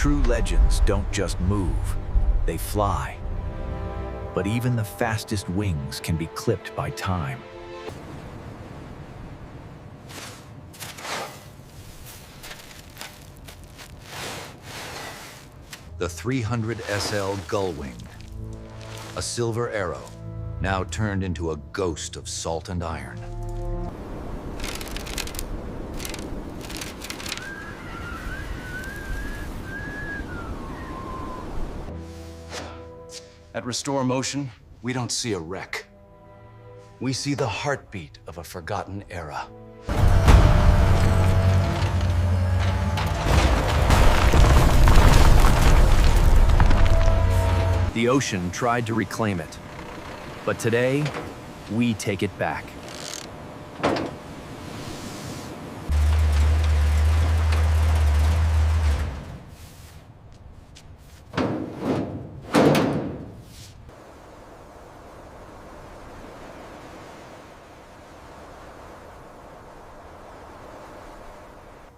True legends don't just move, they fly. But even the fastest wings can be clipped by time. The 300SL Gullwing, a silver arrow, now turned into a ghost of salt and iron. At Restore Motion, we don't see a wreck. We see the heartbeat of a forgotten era. The ocean tried to reclaim it, but today, we take it back.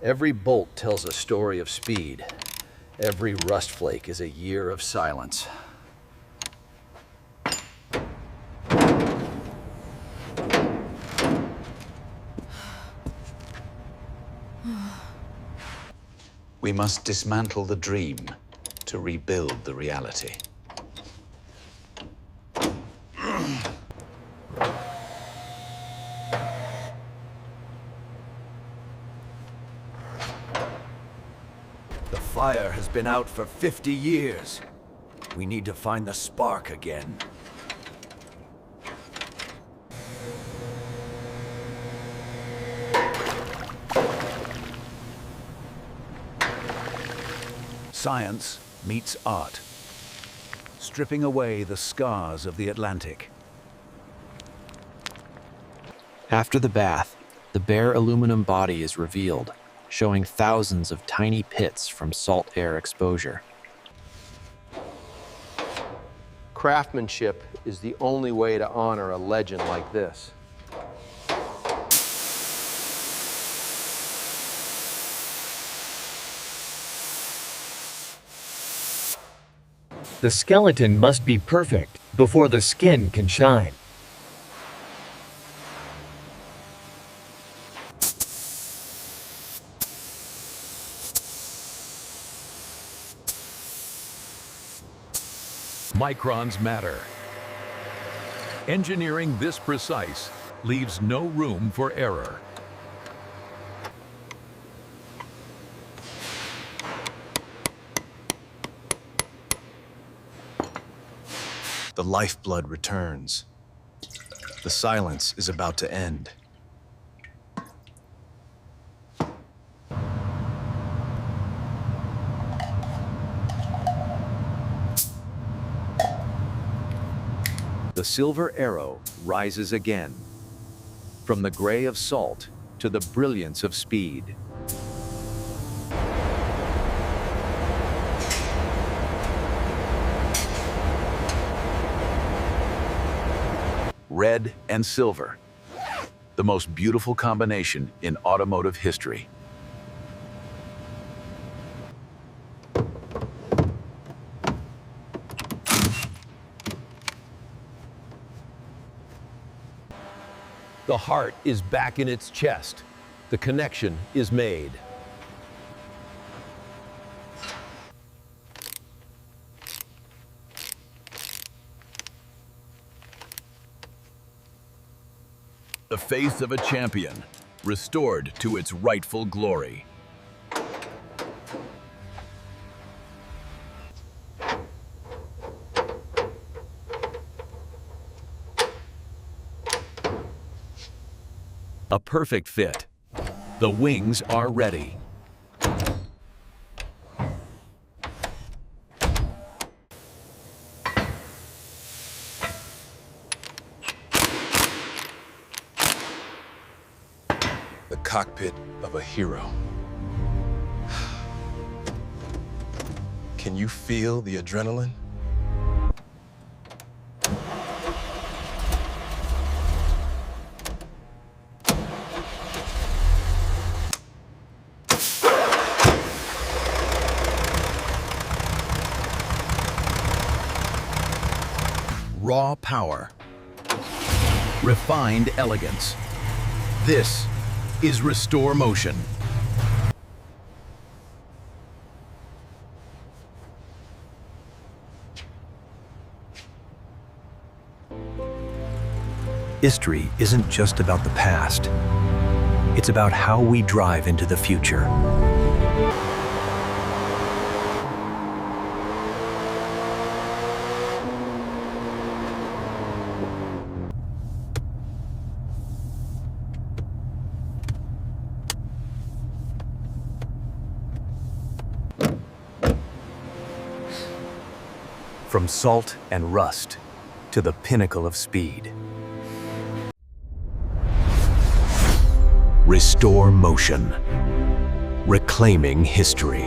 Every bolt tells a story of speed. Every rust flake is a year of silence. We must dismantle the dream to rebuild the reality. The fire has been out for 50 years. We need to find the spark again. Science meets art, stripping away the scars of the Atlantic. After the bath, the bare aluminum body is revealed, showing thousands of tiny pits from salt air exposure. Craftsmanship is the only way to honor a legend like this. The skeleton must be perfect before the skin can shine. Microns matter. Engineering this precise leaves no room for error. The lifeblood returns. The silence is about to end. The silver arrow rises again, from the gray of salt to the brilliance of speed. Red and silver, the most beautiful combination in automotive history. The heart is back in its chest. The connection is made. The faith of a champion, restored to its rightful glory. A perfect fit. The wings are ready. The cockpit of a hero. Can you feel the adrenaline? raw power. Refined elegance. This is Restore Motion. History isn't just about the past. It's about how we drive into the future. From salt and rust to the pinnacle of speed. Restore Motion. Reclaiming history.